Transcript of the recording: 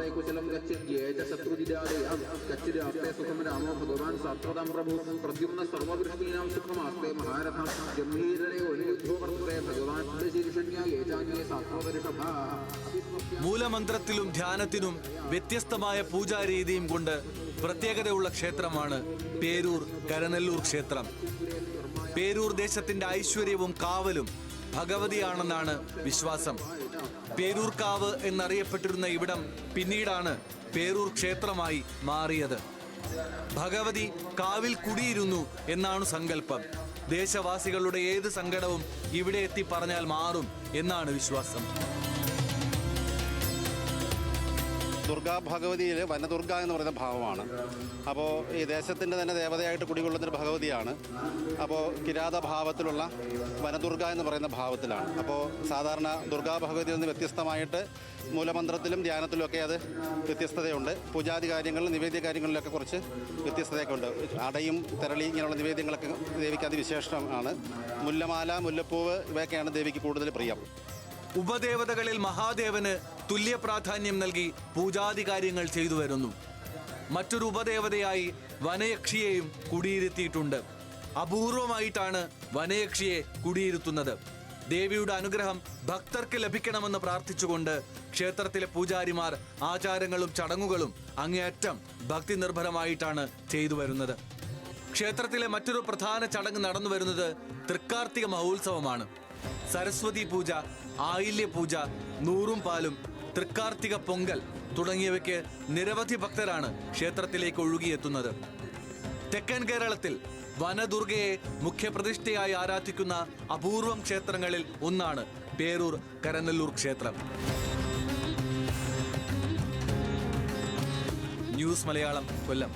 सर्वदे कुशलं गच्छन् ये च शत्रुजिदादे गच्छिरास्ते सुखं रामो भगवान् सात्वतां प्रभु प्रद्युम्न सर्ववृष्टीनां सुखमास्ते महारथं गम्भीररे वनियुद्धो वर्तते भगवान् शीर्षण्या ये चान्ये सात्ववर्षभा. മൂലമന്ത്രത്തിലും ധ്യാനത്തിനും വ്യത്യസ്തമായ പൂജാരീതിയും കൊണ്ട് പ്രത്യേകതയുള്ള ക്ഷേത്രമാണ് പേരൂർ കരനെല്ലൂർ ക്ഷേത്രം. പേരൂർ ദേശത്തിന്റെ ഐശ്വര്യവും കാവലും ഭഗവതിയാണെന്നാണ് വിശ്വാസം. പേരൂർ കാവ് എന്നറിയപ്പെട്ടിരുന്ന ഇവിടം പിന്നീടാണ് പേരൂർ ക്ഷേത്രമായി മാറിയത്. ഭഗവതി കാവിൽ കുടിയിരുന്നു എന്നാണ് സങ്കല്പം. ദേശവാസികളുടെ ഏത് സങ്കടവും ഇവിടെ എത്തി പറഞ്ഞാൽ മാറും എന്നാണ് വിശ്വാസം. ദുർഗാ ഭഗവതിയിൽ വനദുർഗ എന്ന് പറയുന്ന ഭാവമാണ്. അപ്പോൾ ഈ ദേശത്തിൻ്റെ തന്നെ ദേവതയായിട്ട് കുടികൊള്ളുന്നൊരു ഭഗവതിയാണ്. അപ്പോൾ കിരാതഭാവത്തിലുള്ള വനദുർഗ എന്ന് പറയുന്ന ഭാവത്തിലാണ്. അപ്പോൾ സാധാരണ ദുർഗാ ഭഗവതിയിൽ നിന്ന് വ്യത്യസ്തമായിട്ട് മൂലമന്ത്രത്തിലും ധ്യാനത്തിലുമൊക്കെ അത് വ്യത്യസ്തതയുണ്ട്. പൂജാതി കാര്യങ്ങളിലും നിവേദ്യ കാര്യങ്ങളിലൊക്കെ കുറച്ച് വ്യത്യസ്തതയൊക്കെ ഉണ്ട്. അടയും തെരളി ഇങ്ങനെയുള്ള നിവേദ്യങ്ങളൊക്കെ ദേവിക്ക് അതിവിശേഷമാണ്. മുല്ലമാല, മുല്ലപ്പൂവ് ഇവയൊക്കെയാണ് ദേവിക്ക് കൂടുതൽ പ്രിയം. ഉപദേവതകളിൽ മഹാദേവന് തുല്യ പ്രാധാന്യം നൽകി പൂജാതി കാര്യങ്ങൾ ചെയ്തു വരുന്നു. മറ്റൊരു ഉപദേവതയായി വനയക്ഷിയെയും കുടിയിരുത്തിയിട്ടുണ്ട്. അപൂർവമായിട്ടാണ് വനയക്ഷിയെ കുടിയിരുത്തുന്നത്. ദേവിയുടെ അനുഗ്രഹം ഭക്തർക്ക് ലഭിക്കണമെന്ന് പ്രാർത്ഥിച്ചുകൊണ്ട് ക്ഷേത്രത്തിലെ പൂജാരിമാർ ആചാരങ്ങളും ചടങ്ങുകളും അങ്ങേയറ്റം ഭക്തി നിർഭരമായിട്ടാണ് ചെയ്തു വരുന്നത്. ക്ഷേത്രത്തിലെ മറ്റൊരു പ്രധാന ചടങ്ങ് നടന്നു വരുന്നത് തൃക്കാർത്തിക മഹോത്സവമാണ്. സരസ്വതി പൂജ, ആയില്യ പൂജ, നൂറും പാലും, തൃക്കാർത്തിക പൊങ്കൽ തുടങ്ങിയവയ്ക്ക് നിരവധി ഭക്തരാണ് ക്ഷേത്രത്തിലേക്ക് ഒഴുകിയെത്തുന്നത്. തെക്കൻ കേരളത്തിൽ വനദുർഗയെ മുഖ്യപ്രതിഷ്ഠയായി ആരാധിക്കുന്ന അപൂർവം ക്ഷേത്രങ്ങളിൽ ഒന്നാണ് പേരൂർ കരനെല്ലൂർ ക്ഷേത്രം. ന്യൂസ് മലയാളം, കൊല്ലം.